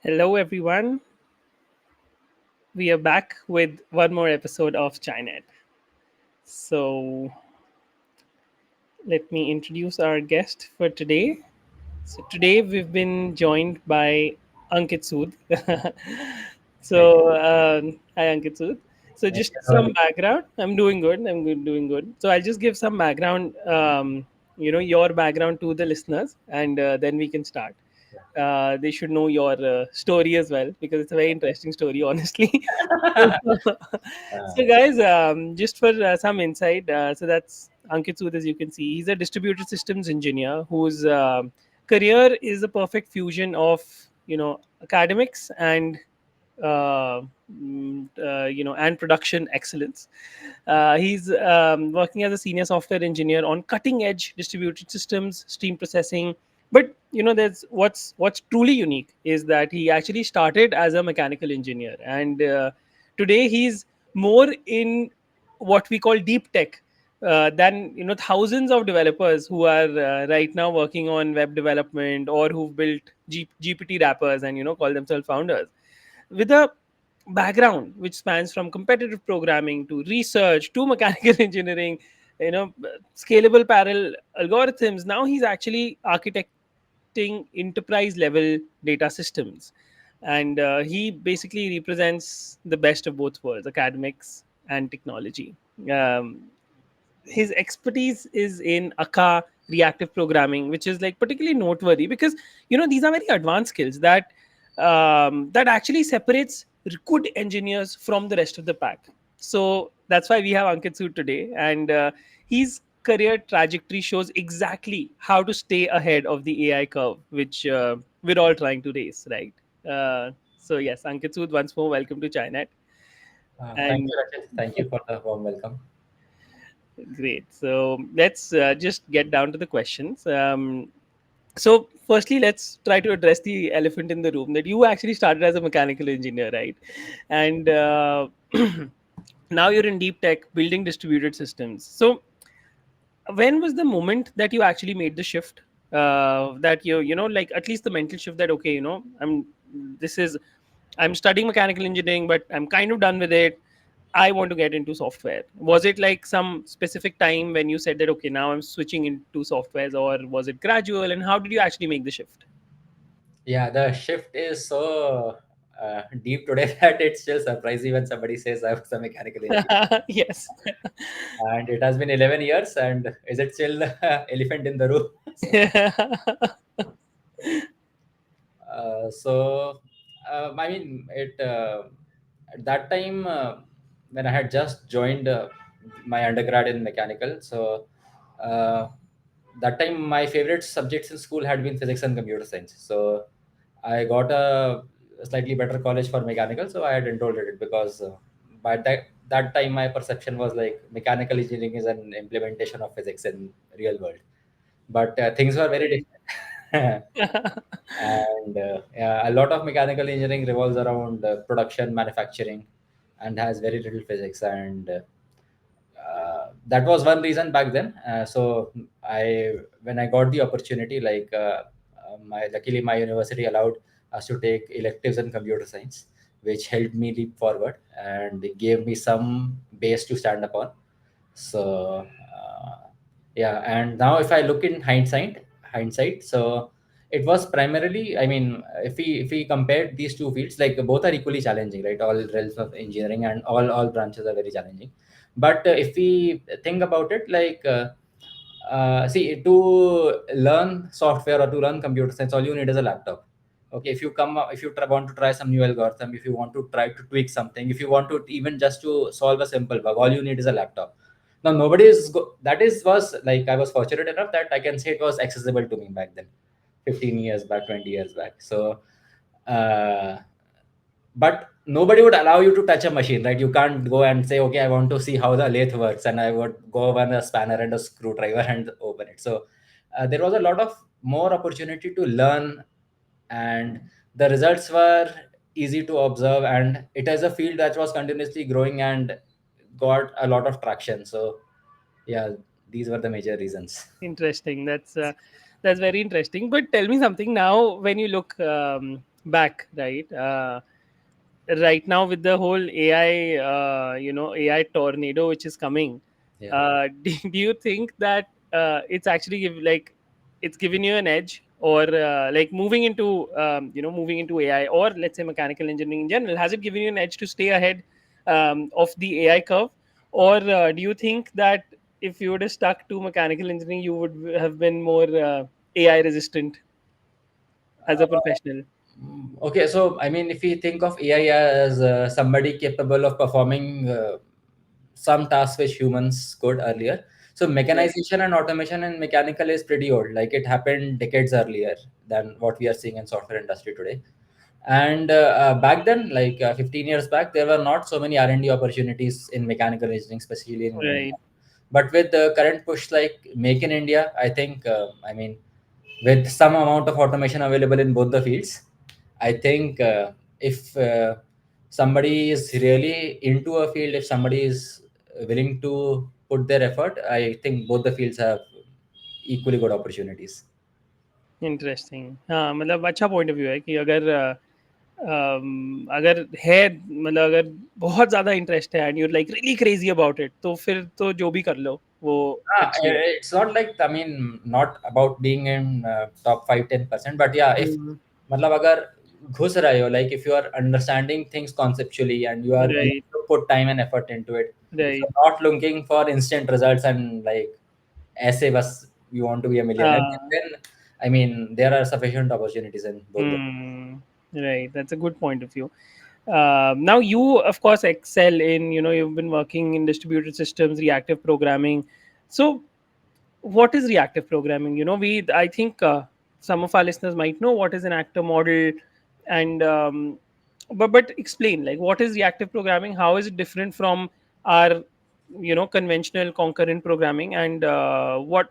Hello, everyone. We are back with one more episode of Chinet. So, let me introduce our guest for today. So, today we've been joined by Ankit Sood. Right. Hi, Ankit Sood. So, Right. just How are some you? background. I'm doing good. I'm good, doing good. So, I'll just give some background, your background to the listeners, and then we can start. They should know your story as well because it's a very interesting story, honestly. So, Uh, guys, just for some insight, so that's Ankit Sood, as you can see. He's a distributed systems engineer whose career is a perfect fusion of academics and and production excellence. He's working as a senior software engineer on cutting edge distributed systems, stream processing. But there's what's truly unique is that he actually started as a mechanical engineer, and today he's more in what we call deep tech than thousands of developers who are right now working on web development or who've built GPT wrappers and call themselves founders with a background which spans from competitive programming to research to mechanical engineering, scalable parallel algorithms. Now he's actually architecting enterprise level data systems, and he basically represents the best of both worlds, academics and technology. His expertise is in aka reactive programming, which is like particularly noteworthy because these are very advanced skills that actually separates good engineers from the rest of the pack. So that's why we have Ankit Sood today, and his career trajectory shows exactly how to stay ahead of the AI curve, which we're all trying to race, right? So yes, Ankit Sood, once more, welcome to Chinet. Thank And you, Rachit. Thank you for the warm welcome. great. So let's just get down to the questions. So, firstly, let's try to address the elephant in the room that you actually started as a mechanical engineer, right? And now you're in deep tech building distributed systems. So, when was the moment that you actually made the shift? That like at least the mental shift that, okay, this is, I'm studying mechanical engineering, but I'm kind of done with it. I want to get into software. Was it like some specific time when you said that, okay, now I'm switching into softwares, or was it gradual? And how did you actually make the shift? Yeah, the shift is so deep today that it's still surprising when somebody says I was a mechanical engineer. Yes. And it has been 11 years, and is it still the elephant in the room? So, I mean, at that time when I had just joined my undergrad in mechanical, so uh, that time my favorite subjects in school had been physics and computer science. So I got a slightly better college for mechanical, so I had enrolled in it because by that time my perception was like mechanical engineering is an implementation of physics in real world, but things were very different. And yeah, a lot of mechanical engineering revolves around production manufacturing and has very little physics, and that was one reason back then. So I when I got the opportunity, like my luckily my university allowed us to take electives in computer science, which helped me leap forward and it gave me some base to stand upon. So yeah, and now if I look in hindsight, so it was primarily, I mean, if we compare these two fields, like both are equally challenging, right? All realms of engineering and all branches are very challenging. But if we think about it, like see, to learn software or to learn computer science, all you need is a laptop. Okay, if you want to try some new algorithm, if you want to try to tweak something, if you want to even just to solve a simple bug, all you need is a laptop. Now nobody is that is was like I was fortunate enough that I can say it was accessible to me back then, 15 years back, 20 years back. So uh, but nobody would allow you to touch a machine, right? You can't go and say, okay, I want to see how the lathe works, and I would go on a spanner and a screwdriver and open it. So there was a lot of more opportunity to learn, and the results were easy to observe, and it is a field that was continuously growing and got a lot of traction. So yeah, these were the major reasons. Interesting. That's very interesting. But tell me something now. When you look, back, right? Right now with the whole AI, AI tornado which is coming, Yeah. do you think that it's actually it's given you an edge, or like moving into AI, or let's say mechanical engineering in general, has it given you an edge to stay ahead of the AI curve, or do you think that if you would have stuck to mechanical engineering, you would have been more AI resistant as a professional? Okay, so I mean, if we think of AI as somebody capable of performing some tasks which humans could earlier, so Right, mechanization and automation in mechanical is pretty old. Like it happened decades earlier than what we are seeing in software industry today. And back then, like 15 years back, there were not so many R&D opportunities in mechanical engineering, especially in India. right. But with the current push like Make in India, I think, I mean, with some amount of automation available in both the fields, I think if somebody is really into a field, if somebody is willing to put their effort, I think both the fields have equally good opportunities. Interesting हाँ मतलब अच्छा point of view है कि अगर अगर है मतलब अगर बहुत ज़्यादा इंटरेस्ट है and you like really crazy about it, तो फिर तो जो भी कर लो वो अच्छी है. It's not like, I mean, not about being in top 5-10%, but yeah, if मतलब अगर घुस रहे हो, like if you are understanding things conceptually and you are willing right, to put time and effort into it, if right. you're not looking for instant results and like ऐसे बस you want to be a millionaire, हाँ. then I mean there are sufficient opportunities in both the. Hmm. Right, that's a good point of view. Now you of course excel in, you've been working in distributed systems, reactive programming. So what is reactive programming? We I think some of our listeners might know what is an actor model, and but explain, like, what is reactive programming, how is it different from our conventional concurrent programming, and what,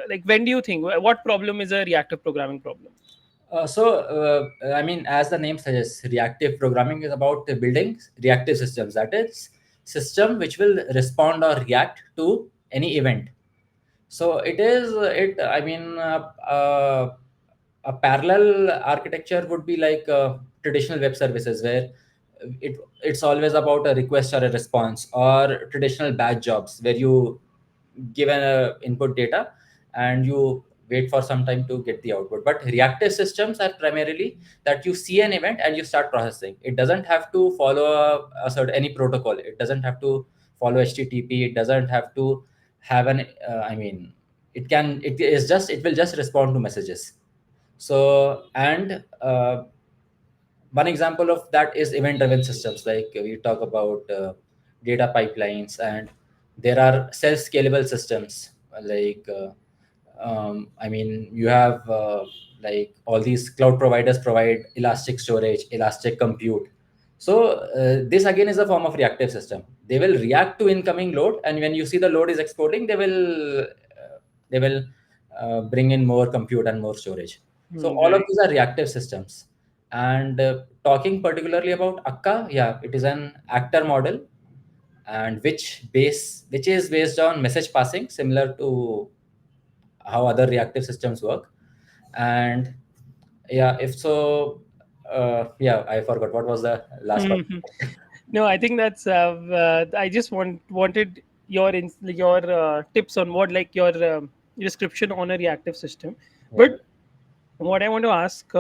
like, when do you think, what problem is a reactive programming problem? I mean, as the name suggests, reactive programming is about building reactive systems. That is, system which will respond or react to any event. So it is it. I mean, a parallel architecture would be like traditional web services, where it's always about a request or a response, or traditional batch jobs where you give an input data and you wait for some time to get the output. But reactive systems are primarily that you see an event and you start processing. It doesn't have to follow a certain any protocol. It doesn't have to follow HTTP. It doesn't have to have an I mean, it will just respond to messages. So and one example of that is event driven systems, like we talk about data pipelines, and there are self scalable systems like I mean, you have like all these cloud providers provide elastic storage, elastic compute. So this again is a form of reactive system. They will react to incoming load, and when you see the load is exploding, they will bring in more compute and more storage. So all of Right. these are reactive systems. And talking particularly about Akka, yeah, it is an actor model, and which is based on message passing, similar to how other reactive systems work. And yeah, if so, yeah, I forgot what was the last part. Mhm. No, I think that's. I just wanted your tips on what, like, your description on a reactive system. Yeah, But what I want to ask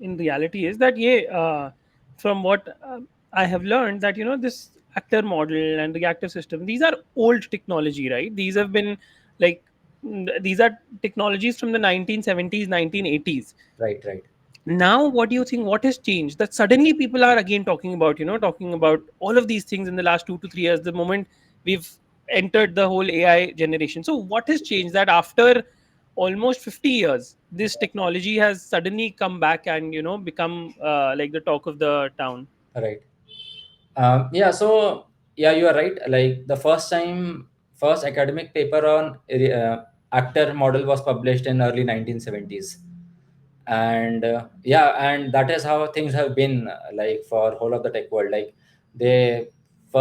in reality is that, yeah, from what I have learned, that this actor model and reactive system, these are old technology, right? These have been like, these are technologies from the 1970s, 1980s. right, right, Now what do you think, what has changed that suddenly people are again talking about all of these things in the last 2 to 3 years, the moment we've entered the whole AI generation? So what has changed that after almost 50 years this technology has suddenly come back and become like the talk of the town? right. Yeah, so yeah, you are right. Like the first academic paper on actor model was published in early 1970s, and yeah, and that is how things have been like for whole of the tech world. Like they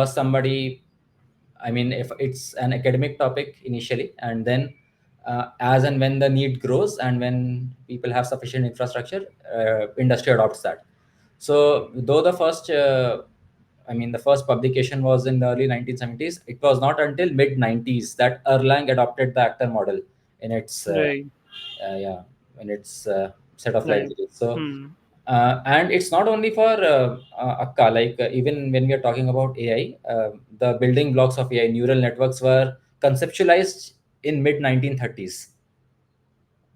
somebody, I mean, if it's an academic topic initially, and then as and when the need grows and when people have sufficient infrastructure, industry adopts that. So though the first the first publication was in the early 1970s, it was not until mid 90s that Erlang adopted the actor model in its Right. yeah, in its set of Right. libraries. So Hmm. and it's not only for Akka, like even when we are talking about AI, the building blocks of AI, neural networks, were conceptualized in mid 1930s,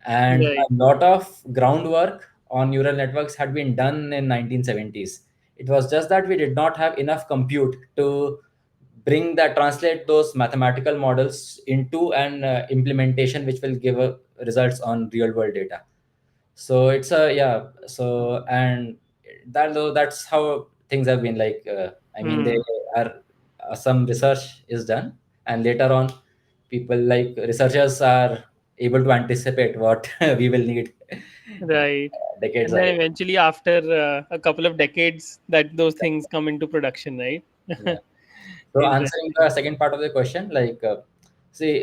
and a Right. lot of groundwork on neural networks had been done in 1970s. It was just that we did not have enough compute to translate those mathematical models into an implementation which will give results on real world data. So it's a, yeah, so, and that's how things have been, like they Hmm. are, some research is done, and later on people, like researchers, are able to anticipate what we will need Right. decades And then ahead. eventually, after a couple of decades, that those things come into production, right? Yeah. So answering Interesting. the second part of the question, like, see,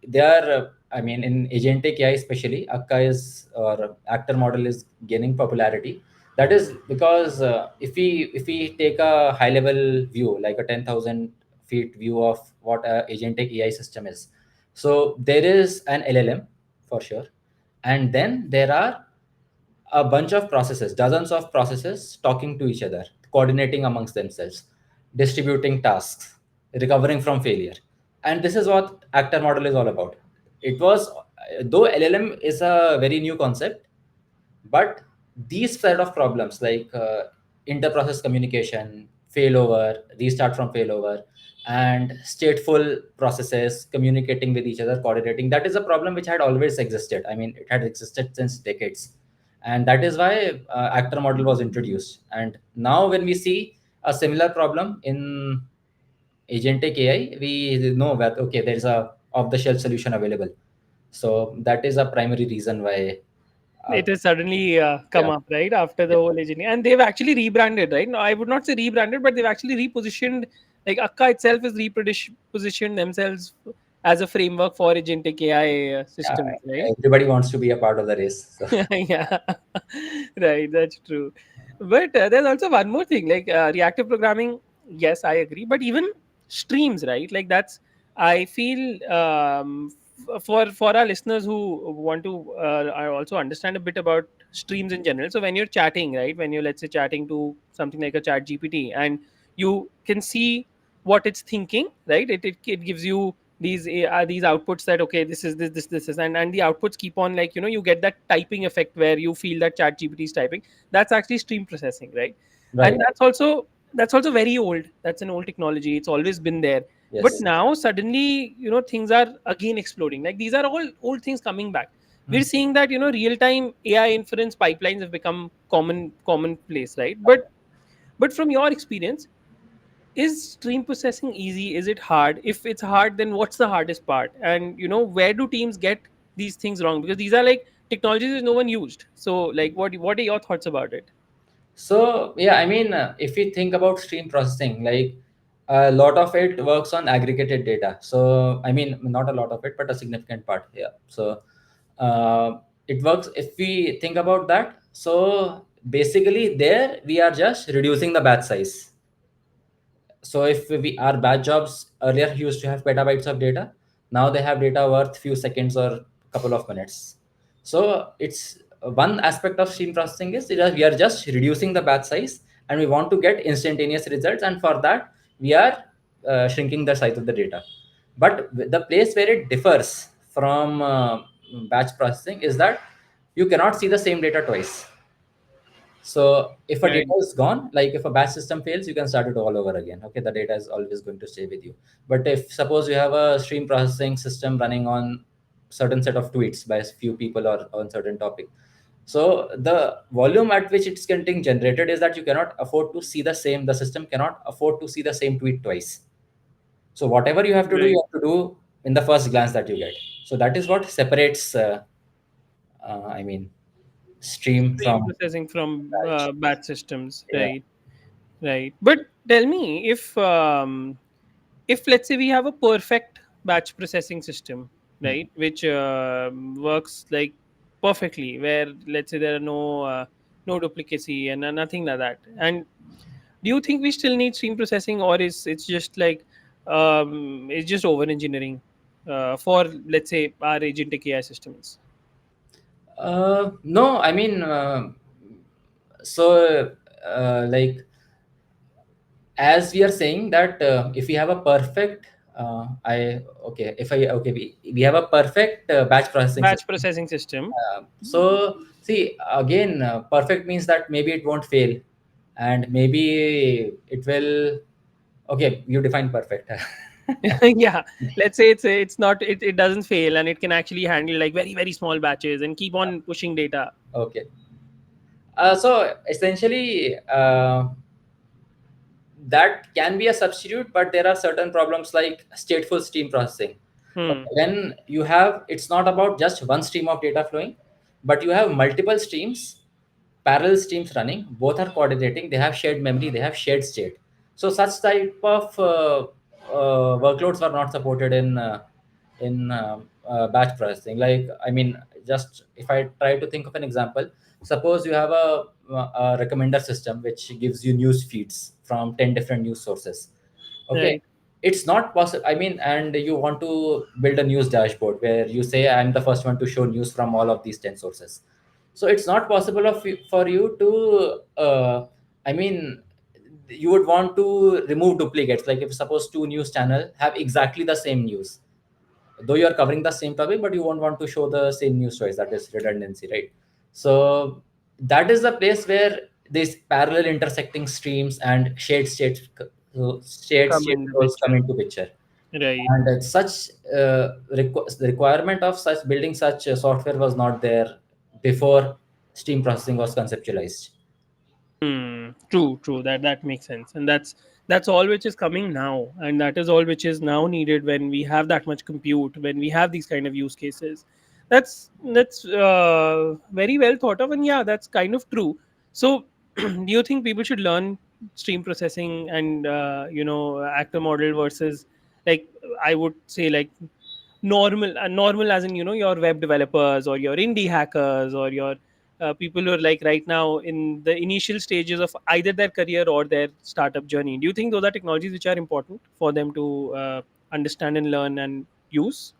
they are, in agentic AI especially, Akka is, or actor model is gaining popularity. That is because if we take a high level view, like a 10,000 feet view of what a agentic AI system is. So there is an LLM for sure, and then there are a bunch of processes, dozens of processes talking to each other, coordinating amongst themselves, distributing tasks, recovering from failure. And this is what actor model is all about. It was, though LLM is a very new concept, but these set of problems, like inter-process communication, failover, restart from failover, and stateful processes communicating with each other, coordinating, that is a problem which had always existed. It had existed since decades. And that is why actor model was introduced. And now when we see a similar problem in agentic AI, we know that, okay, there is a off-the-shelf solution available. So that is a primary reason why, uh, It has suddenly come yeah, up, right, after the yeah. whole agent, and they've actually rebranded, right? No, I would not say rebranded, but they've actually repositioned. Like Akka itself is repositioned themselves as a framework for agentic AI Yeah, systems, right? everybody wants to be a part of the race. So Yeah, right, that's true. But there's also one more thing, like reactive programming. Yes, I agree, but even streams, right? Like that's, I feel, for our listeners who want to I also understand a bit about streams in general. So when you're chatting, right, when you're, let's say, chatting to something like a chat GPT, and you can see what it's thinking, right? It gives you these outputs, that okay, this is this is, and the outputs keep on, like, you get that typing effect where you feel that chat GPT is typing. That's actually stream processing, right? And right, that's also very old. That's an old technology. It's always been there. But yes. now suddenly, things are again exploding. Like these are all old things coming back. We're Hmm. seeing that, real time AI inference pipelines have become commonplace, right? But from your experience, is stream processing easy? Is it hard? If it's hard, then what's the hardest part? And where do teams get these things wrong? Because these are like technologies that no one used. So like, what are your thoughts about it? So yeah, if we think about stream processing, like a lot of it works on aggregated data. So not a lot of it, but a significant part. Yeah. So it works if we think about that. So basically, there we are just reducing the batch size. So if we, our batch jobs earlier used to have petabytes of data, now they have data worth few seconds or couple of minutes. So it's one aspect of stream processing is that we are just reducing the batch size, and we want to get instantaneous results, and for that we are shrinking the size of the data. But the place where it differs from batch processing is that you cannot see the same data twice. So if a Right. data is gone, like if a batch system fails, you can start it all over again. Okay, the data is always going to stay with you. But if suppose you have a stream processing system running on certain set of tweets by a few people or on certain topic, so the volume at which it's getting generated is that you cannot afford to see the same. The system cannot afford to see the same tweet twice. So whatever you have to do, Right. you have to do in the first glance that you get. So that is what separates, uh, I mean, stream Stream from processing from batch. batch systems, Yeah. right? Right. But tell me, if let's say we have a perfect batch processing system, right, which works like perfectly, where let's say there are no duplicacy and nothing like that. And do you think we still need stream processing, or is it's just like it's just over engineering for, let's say, our agentic AI systems? No, I mean, so like, as we are saying that if we have a perfect I okay if I okay we have a perfect batch processing Batch system. processing system. So see, again, perfect means that maybe it won't fail, and maybe it will. Okay, you define perfect. Yeah, let's say it's not, it doesn't fail, and it can actually handle like very very small batches and keep on pushing data. Okay, so essentially, that can be a substitute, but there are certain problems like stateful stream processing. Hmm. Okay, when you have, it's not about just one stream of data flowing, but you have multiple streams, parallel streams running, both are coordinating, they have shared memory, they have shared state. So such type of workloads are not supported in batch processing. Like, I mean, just if I try to think of an example, suppose you have a recommender system which gives you news feeds from 10 different news sources. Okay, Right. it's not possible, I mean, and you want to build a news dashboard where you say I'm the first one to show news from all of these 10 sources. So it's not possible for you to I mean, you would want to remove duplicates. Like, if suppose two news channel have exactly the same news, though you are covering the same topic, but you won't want to show the same news choice, that is redundancy, right? So that is the place where these parallel intersecting streams and shared Come state in the roles come picture. into picture. Right. And such the requirement of such building such software was not there before stream processing was conceptualized. Hmm. True, true. That makes sense, and that's all which is coming now, and that is all which is now needed when we have that much compute, when we have these kind of use cases. That's very well thought of, and yeah, that's kind of true. So, do you think people should learn stream processing and actor model versus, like, I would say, like, normal as in, your web developers or your indie hackers or your people who are like right now in the initial stages of either their career or their startup journey? Do you think those are technologies which are important for them to understand and learn and use?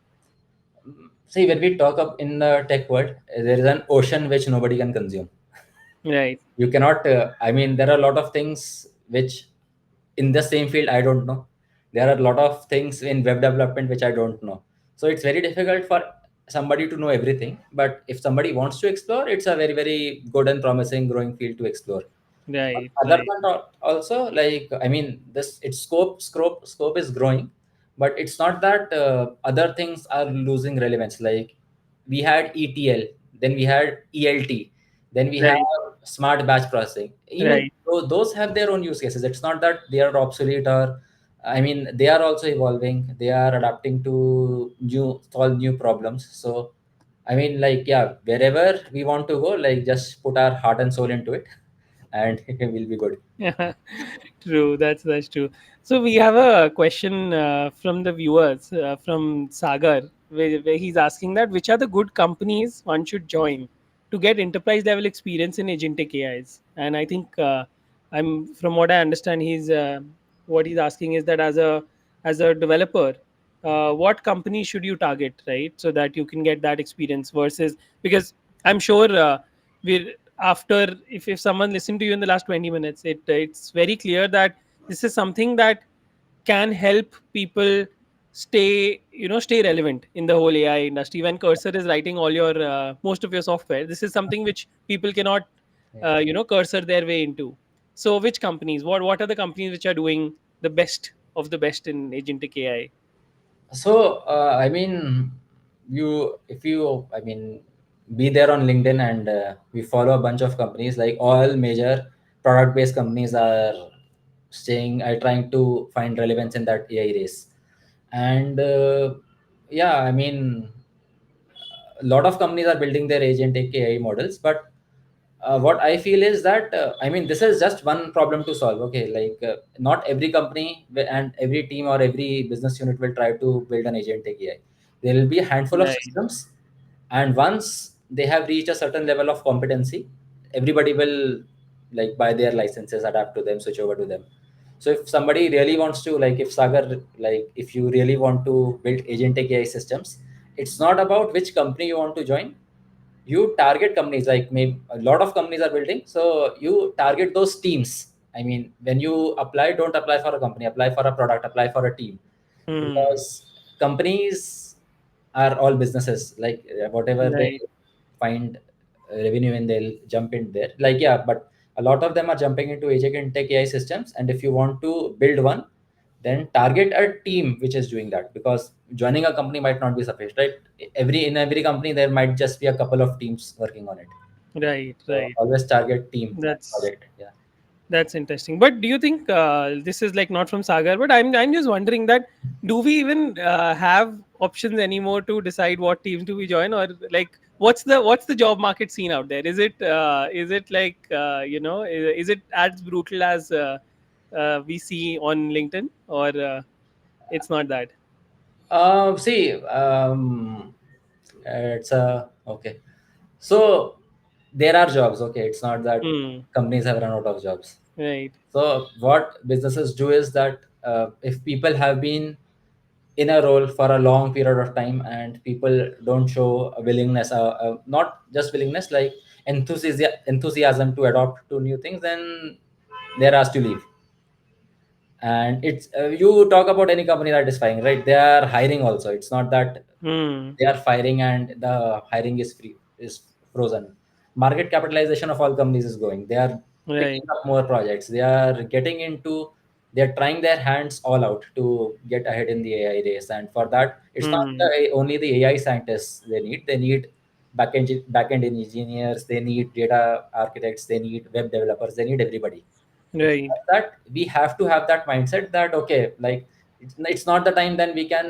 See, when we talk up in the tech world, there is an ocean which nobody can consume. Right. You cannot I mean, there are a lot of things which in the same field I don't know. There are a lot of things in web development which I don't know. So it's very difficult for somebody to know everything, but if somebody wants to explore, it's a very very good and promising growing field to explore. Right. Other Right. than that, also, like, I mean, this its scope is growing, but it's not that other things are losing relevance. Like, we had ETL, then we had ELT, then we have Right. smart batch processing. Even Right. though those have their own use cases, it's not that they are obsolete, or I mean, they are also evolving, they are adapting to new solve new problems. So I mean, like, yeah, wherever we want to go, like, just put our heart and soul into it, and it will be good. Yeah, true. That's true. So we have a question from the viewers, from Sagar, where he's asking that which are the good companies one should join to get enterprise level experience in agentic AIs. And I think I'm from what I understand, what he's asking is that as a developer, what company should you target, right, so that you can get that experience versus, because I'm sure we're after, if someone listened to you in the last 20 minutes, it's very clear that this is something that can help people stay relevant in the whole AI industry. When Cursor is writing all your most of your software, this is something which people cannot Yeah. Cursor their way into. So which companies, what are the companies which are doing the best of the best in agentic AI? So I mean, if you I mean, be there on LinkedIn, and we follow a bunch of companies. Like, all major product based companies are are trying to find relevance in that AI race. And yeah, I mean, a lot of companies are building their agentic AI models, but what I feel is that I mean, this is just one problem to solve. Okay, like, not every company and every team or every business unit will try to build an agentic AI. There will be a handful of Right. systems, and once they have reached a certain level of competency, everybody will like buy their licenses, adapt to them, switch over to them. So if somebody really wants to, like if Sagar, like if you really want to build agentic AI systems, it's not about which company you want to join. You target companies, like maybe a lot of companies are building, so you target those teams. I mean, when you apply, don't apply for a company, apply for a product, apply for a team. Hmm. Because companies are all businesses, like whatever they Right. find revenue and they'll jump in there, like yeah. But a lot of them are jumping into agentic AI systems, and if you want to build one, then target a team which is doing that, because joining a company might not be sufficient, right? Every company there might just be a couple of teams working on it. Right. So Right. always target team and That's project. Yeah. That's interesting. But do you think this is like not from Sagar? But I'm just wondering that do we even have options anymore to decide what teams do we join, or like what's the job market scene out there? Is it like is it as brutal as we see on LinkedIn, or it's not that? See, it's a okay. So there are jobs. Okay, it's not that Hmm. companies have run out of jobs. Right. So what businesses do is that if people have been in a role for a long period of time and people don't show a willingness, not just willingness, like enthusiasm to adopt to new things, then they're asked to leave. And it's you talk about any company that is firing, right? They are hiring also. It's not that Hmm. they are firing and the hiring is free, is frozen. Market capitalization of all companies is going. They are picking Right. up more projects. They are getting into, they are trying their hands all out to get ahead in the AI race. And for that, it's not Hmm. only the AI scientists they need. They need backend engineers, they need data architects, they need web developers, they need everybody. It's Right. not that we have to have that mindset that okay, like it's not the time then we can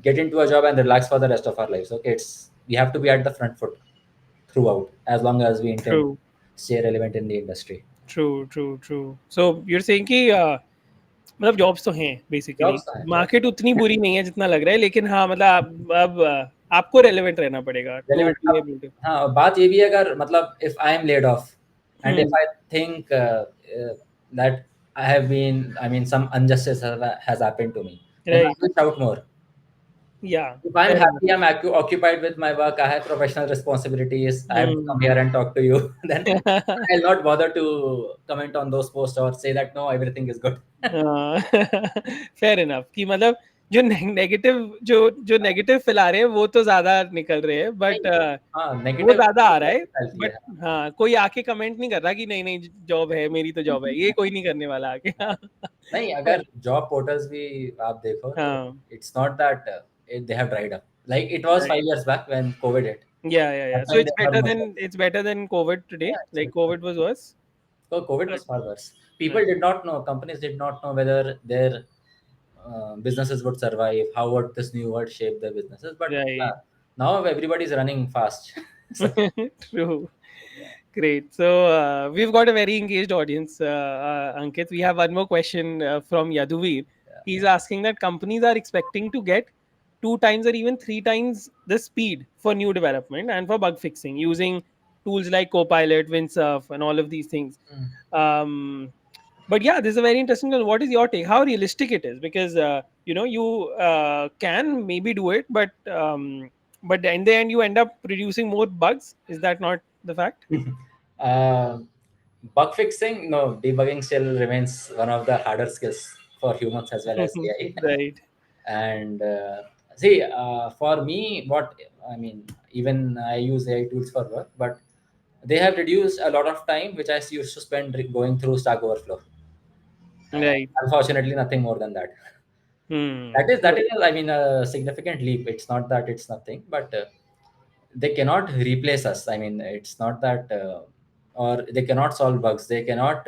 get into a job and relax for the rest of our lives. Okay, it's we have to be at the front foot throughout, as long as we intend to True. stay relevant in the industry. True. True. True. So you're saying कि मतलब jobs तो हैं basically, Jobs are market उतनी बुरी नहीं है जितना लग रहा है, लेकिन हाँ मतलब अब आपको रेलेवेंट रहना पड़ेगा to relevant. Be able to. हाँ, बात ये भी है, अगर मतलब if I am laid off and if hmm. I think that I have been, I mean, some injustice has happened to me, then I right. will shout more. या। If I'm fair happy, enough. I'm occupied with my work, I have professional responsibilities, I have to hmm. come here and talk to you, then I'll not bother to comment on those posts or say that no, everything is good. Fair enough कि मतलब जो negative जो negative फैला रहे हैं वो तो ज्यादा निकल रहे हैं, बट नहीं, हाँ, वो नेगेटिव ज्यादा आ रहा है। फैलती बट है। हाँ, कोई आके कमेंट नहीं कर रहा कि नहीं नहीं जॉब है, मेरी तो जॉब है, ये कोई नहीं करने वाला आके। हाँ। नहीं, अगर जॉब पोर्टल्स भी आप देखो तो हाँ। It's not that they have dried up. Like it was 5 years back when COVID hit. Yeah. That So time it's there were better no than jobs. it's better than COVID today. Yeah, it's Like better than COVID was worse. so COVID But was far worse. People right, did not know, companies did not know whether their businesses would survive, how would this new world shape their businesses. But right. now everybody's running fast. So, True. yeah, Great. So we've got a very engaged audience, Ankit. We have one more question from Yaduvir. yeah. He's asking that companies are expecting to get two times or even three times the speed for new development and for bug fixing using tools like Copilot, Windsurf, and all of these things. Mm. Um, but yeah, this is a very interesting one. What is your take? How realistic it is? Because you can maybe do it, but in the end, you end up producing more bugs. Is that not the fact? Uh, Bug fixing, no, debugging still remains one of the harder skills for humans as well as AI. Right. And see, for me, what I mean, even I use AI tools for work, but they have reduced a lot of time which I used to spend going through Stack Overflow. Uh, Right. Unfortunately, nothing more than that. Hmm. That is, I mean, a significant leap. It's not that it's nothing, but they cannot replace us. I mean, it's not that, or they cannot solve bugs. They cannot.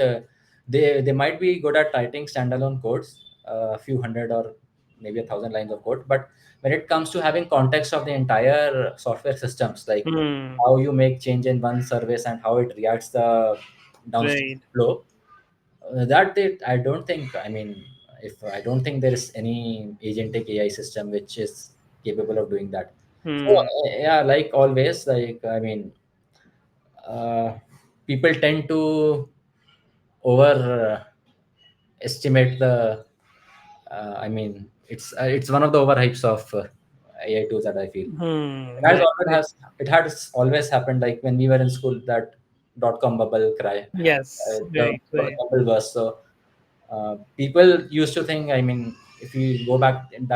They might be good at writing standalone codes, a few hundred or maybe 1,000 lines of code, but when it comes to having context of the entire software systems, like Hmm. how you make change in one service and how it reacts the downstream Right. flow, that they, I don't think. I mean, if I don't think there is any agentic AI system which is capable of doing that. So Hmm. yeah, like always, like I mean, uh, people tend to over estimate the. I mean, it's one of the overhypes of AI tools that I feel. Hmm. It has Right. always Right. has it has always happened. Like when we were in school, that dot-com bubble cry, Yes. the Right. Right. bubble burst. So people used to think. I mean, if you go back in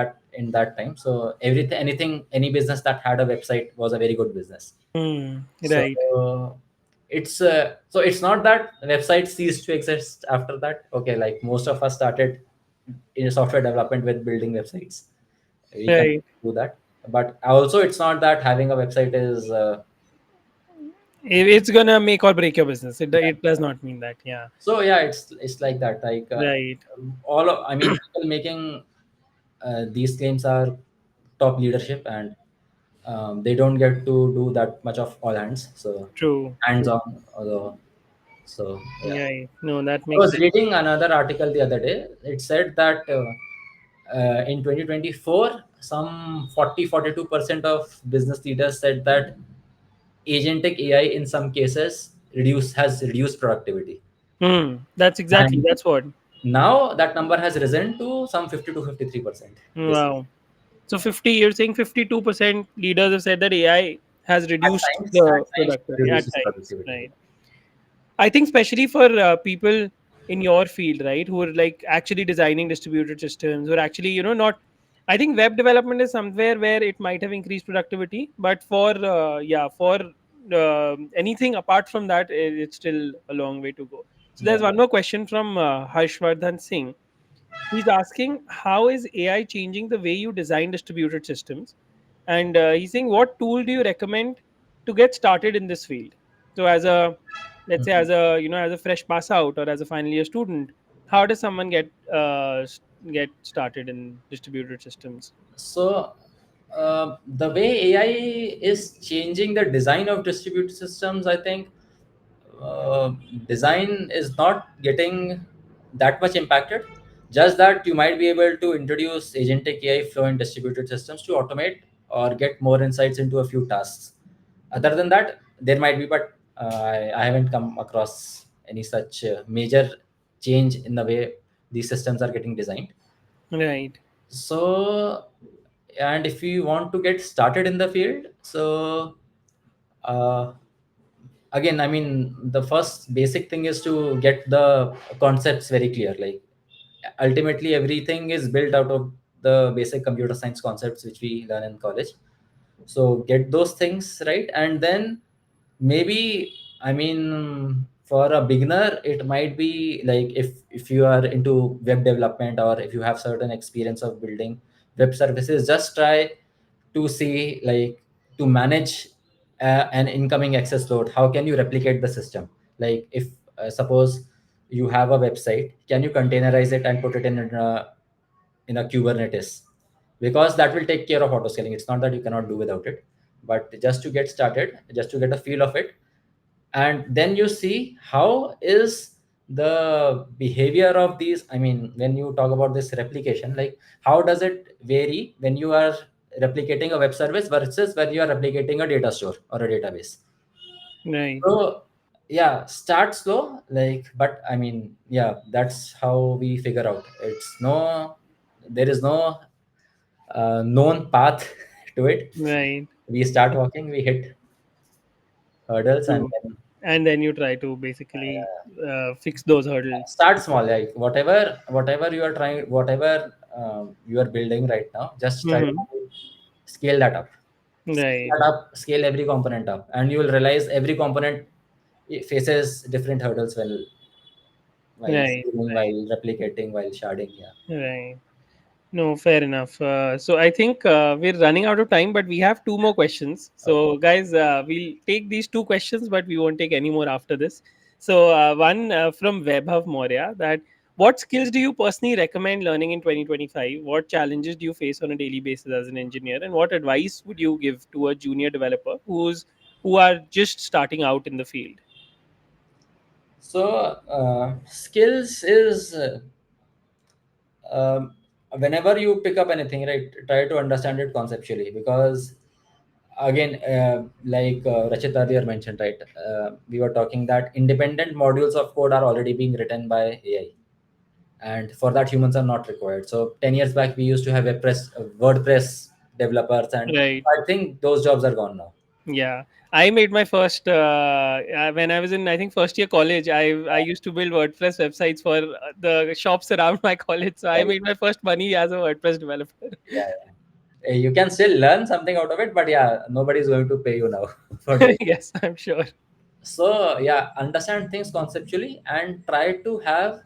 that time, so everything, anything, any business that had a website was a very good business. Hmm. Right. So it's not that websites ceased to exist after that. Okay, like most of us started in software development with building websites. We can Right. do that, but also it's not that having a website is It's gonna make or break your business. It does not mean that. Yeah. so yeah, it's like that. Like Right. I mean, people making these claims are top leadership, and they don't get to do that much of all hands. So True. hands True. on, although so yeah. Right. No, that I makes was sense. reading another article the other day. It said that in 2024, some 42% of business leaders said that agentic AI in some cases has reduced productivity. Hmm. That's exactly. And That's what. now that number has risen to some 50 to 53%, basically. Wow. So 50. You're saying 52% leaders have said that AI has reduced At the times it productivity at reduces times. productivity. Right. I think especially for people in your field, right, who are like actually designing distributed systems, who are actually, not. I think web development is somewhere where it might have increased productivity, but for for anything apart from that, it's still a long way to go. So Yeah. there's one more question from Harshvardhan Singh. He's asking, how is AI changing the way you design distributed systems? And he's saying, what tool do you recommend to get started in this field? So, as a, let's say, as a as a fresh pass out or as a final year student, how does someone get started in distributed systems? So, the way AI is changing the design of distributed systems, I think uh, design is not getting that much impacted. Just that you might be able to introduce agentic AI flow in distributed systems to automate or get more insights into a few tasks. Other than that, there might be, but I haven't come across any such major change in the way these systems are getting designed. Right, So, and if you want to get started in the field, so uh, again, I mean, the first basic thing is to get the concepts very clear. Like, ultimately, everything is built out of the basic computer science concepts which we learn in college. So get those things right, and then maybe, I mean, for a beginner it might be like, if you are into web development or if you have certain experience of building web services, just try to see, like, to manage an incoming access load, how can you replicate the system. Like, if suppose you have a website, can you containerize it and put it in a Kubernetes, because that will take care of auto scaling. It's not that you cannot do without it, but just to get started, just to get a feel of it, and then you see how is the behavior of these. I mean, when you talk about this replication, like, how does it vary when you are replicating a web service versus when you are replicating a data store or a database. right, So yeah, start slow, like, but I mean, yeah, that's how we figure out. There is no known path to it. right. We start walking, we hit hurdles, and True. then And then you try to basically fix those hurdles. start small. Like, whatever you are trying, whatever you are building right now, just try Hmm. to scale that up. Scale Right, that up, scale every component up, and you will realize every component faces different hurdles while right, scaling, right, while replicating, while sharding. Yeah. right. No, fair enough. So I think we're running out of time, but we have two more questions. Okay. So, guys, we'll take these two questions, but we won't take any more after this. So, one from Webhav Moria, that what skills do you personally recommend learning in 2025? What challenges do you face on a daily basis as an engineer, and what advice would you give to a junior developer who are just starting out in the field? So skills is whenever you pick up anything, right, try to understand it conceptually, because again, Rachit earlier mentioned, right, we were talking that independent modules of code are already being written by AI, and for that humans are not required. So 10 years back we used to have WordPress developers, and Right. I think those jobs are gone now. Yeah, I made my first when I was in, I think, first year college. I used to build WordPress websites for the shops around my college. So I Right. made my first money as a WordPress developer. Yeah, yeah. You can still learn something out of it, but yeah, nobody is going to pay you now for doing it. Yes, I'm sure. So yeah, understand things conceptually and try to have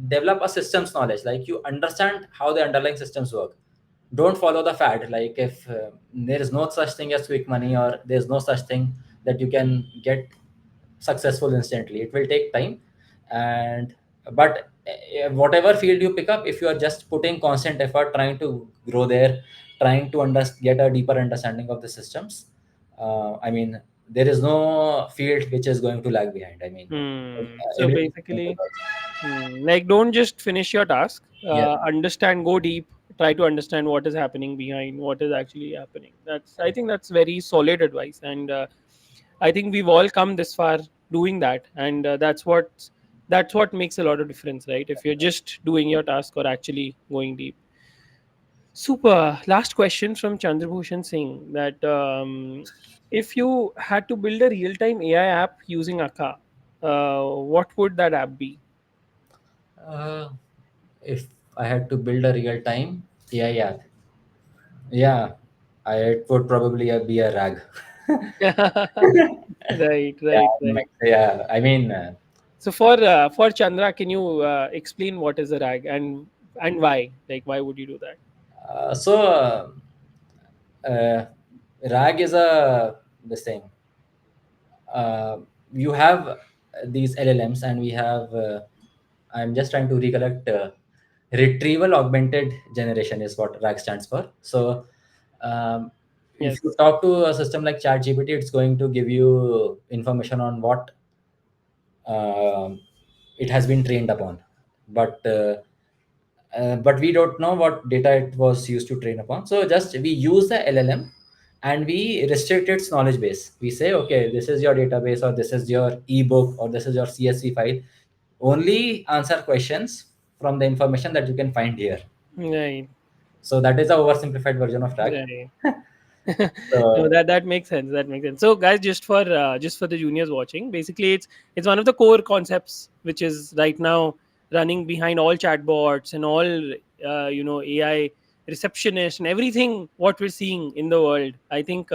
develop a systems knowledge, like you understand how the underlying systems work. Don't follow the fad, like if there is no such thing as quick money, or there's no such thing that you can get successful instantly. It will take time. And but whatever field you pick up, if you are just putting constant effort trying to grow there, trying to get a deeper understanding of the systems, I mean, there is no field which is going to lag behind. I mean, So everything is going to basically, work. like, don't just finish your task. Yeah, Understand, go deep. Try to understand what is happening behind what is actually happening. I think that's very solid advice, and I think we've all come this far doing that, and that's what makes a lot of difference, right? If you're just doing your task or actually going deep. Super. Last question from Chandrabhushan Singh, that if you had to build a real-time AI app using Akka, what would that app be? uh, if I had to build a real time, yeah, yeah, it would probably be a rag. Right, Yeah, right, right. yeah. I mean, So for Chandra, can you explain what is a rag and why? Like, why would you do that? uh, so uh, uh, rag is a this thing. Uh, you have these LLMs, and we have. I'm just trying to recollect. Retrieval augmented generation is what RAG stands for. So, if you Yes. talk to a system like ChatGPT, it's going to give you information on what um it has been trained upon, but but we don't know what data it was used to train upon. So just we use the LLM and we restrict its knowledge base. We say, okay, this is your database, or this is your ebook, or this is your CSV file. Only answer questions from the information that you can find here. Right. So that is a oversimplified version of RAG. Right. No, So that makes sense. That makes sense. So, guys, just for the juniors watching, basically, it's one of the core concepts which is right now running behind all chatbots and all AI receptionists and everything what we're seeing in the world. I think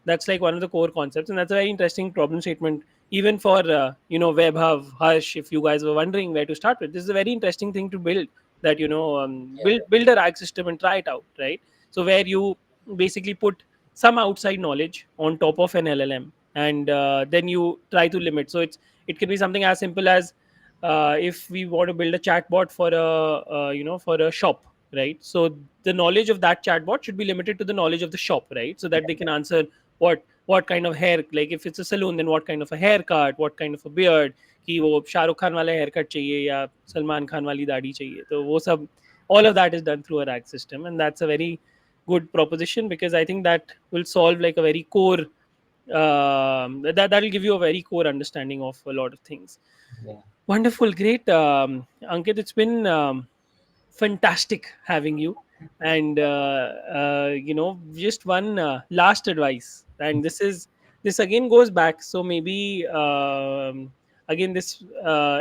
that's like one of the core concepts, and that's a very interesting problem statement. Even for WebHub, Hush, if you guys were wondering where to start with, this is a very interesting thing to build. That yeah, build a RAG system and try it out, right? So where you basically put some outside knowledge on top of an LLM, and then you try to limit. So it can be something as simple as if we want to build a chatbot for a shop, right? So the knowledge of that chatbot should be limited to the knowledge of the shop, right? So that they can answer what kind of hair, like if it's a saloon, then what kind of a haircut, what kind of a beard, कि वो शाहरुख खान वाला hair cut चाहिए या सलमान खान वाली दाढ़ी चाहिए, तो वो सब, all of that is done through a RAG system, and that's a very good proposition because I think that will solve like a very core that'll give you a very core understanding of a lot of things. yeah, Wonderful, great, Ankit. It's been fantastic having you, and just one last advice, and this again goes back. So maybe again this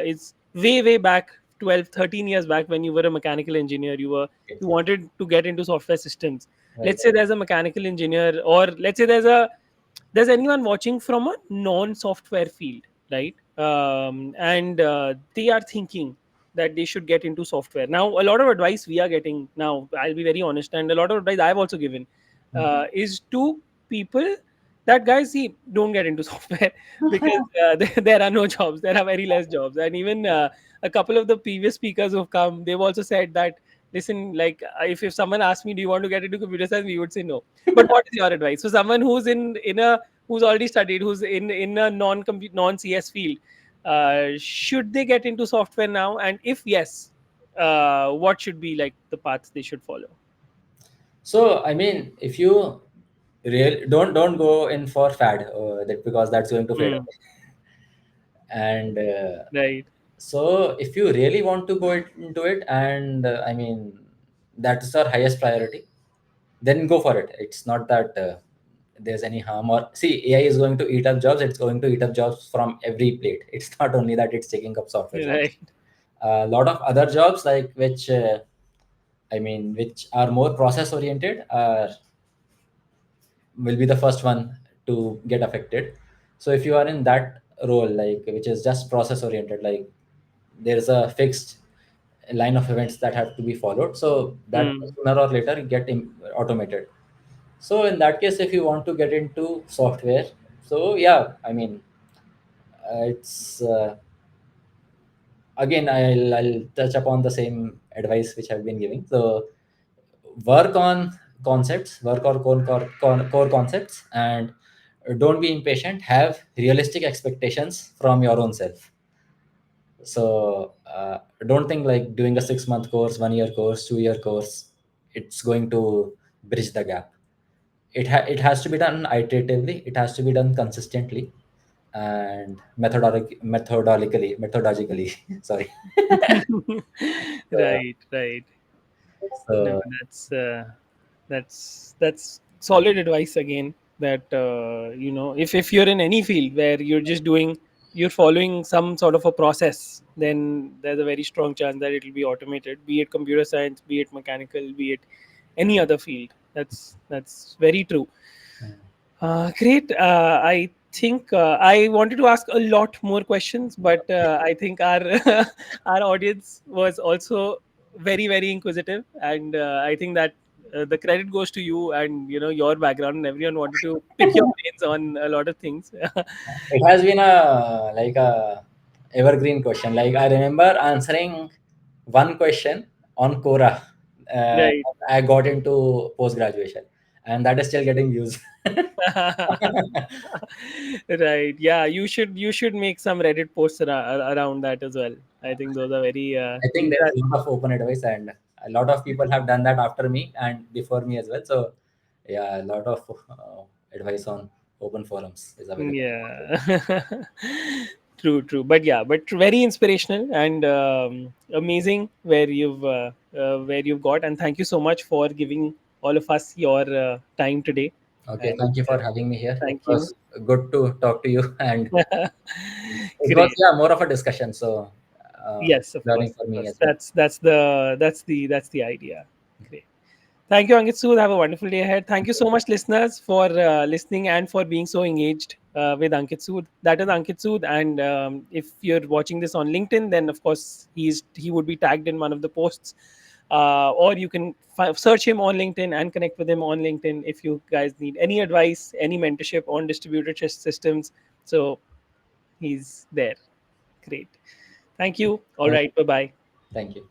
is way back 12, 13 years back when you were a mechanical engineer. okay, You wanted to get into software systems. right, Let's say there's a mechanical engineer, or let's say there's anyone watching from a non-software field, right? And they are thinking that they should get into software. Now a lot of advice we are getting now, I'll be very honest, and a lot of advice I've also given is to people that, guys, see, don't get into software because there are no jobs, there are very less jobs. And even a couple of the previous speakers who've come, they've also said that, listen, like if someone asked me, do you want to get into computer science, we would say no. But what is your advice for someone who's in a who's already studied, who's in a non CS field? Should they get into software now? And if yes, what should be like the paths they should follow? So I mean, if you real don't go in for fad, that because that's going to fade Mm, away. And right. so if you really want to into it, and I mean that's our highest priority, then go for it. It's not that there's any harm, or see, AI is going to eat up jobs. It's going to eat up jobs from every plate. It's not only that it's taking up software jobs. Right. A lot of other jobs, like which I mean, which are more process oriented, will be the first one to get affected. So if you are in that role, like which is just process oriented, like there's a fixed line of events that have to be followed, so that Mm, sooner or later get automated. So in that case, if you want to get into software, so yeah, I mean, it's again, I'll touch upon the same advice which I've been giving. So work on concepts, work on core concepts, and don't be impatient. Have realistic expectations from your own self. So don't think like doing a 6 month course, 1 year course, 2 year course, it's going to bridge the gap. It has to be done iteratively. It has to be done consistently and methodologically. Sorry. So, right. Right. No, so that's solid advice again. That if you're in any field where you're following some sort of a process, then there's a very strong chance that it'll be automated. Be it computer science, be it mechanical, be it any other field. That's very true. Great. I think I wanted to ask a lot more questions, but I think our our audience was also very inquisitive, and I think that the credit goes to you and your background, and everyone wanted to pick your brains on a lot of things. it has been a like a evergreen question. Like I remember answering one question on Quora. Uh, Right. I got into post graduation, and that is still getting used. Right. Yeah. You should make some Reddit posts around that as well. I think those are very I think there's interesting. a lot of open advice, and a lot of people have done that after me and before me as well. So, yeah, a lot of advice on open forums is available. Yeah. True. But yeah, but very inspirational and amazing where you've got. And thank you so much for giving all of us your time today. Okay, And thank you for having me here. It thank you. was good to talk to you, and it was, Great. yeah, more of a discussion. So, Yes, of learning course, for of me course. as well. That's the idea. Great. Thank you, Ankit Sood. Have a wonderful day ahead. Thank you so much, listeners, for listening and for being so engaged with Ankit Sood. That is Ankit Sood, and if you're watching this on LinkedIn, then of course he would be tagged in one of the posts, or you can search him on LinkedIn and connect with him on LinkedIn if you guys need any advice, any mentorship on distributed systems. So he's there. Great. Thank you. All Thank right. Bye bye. thank you.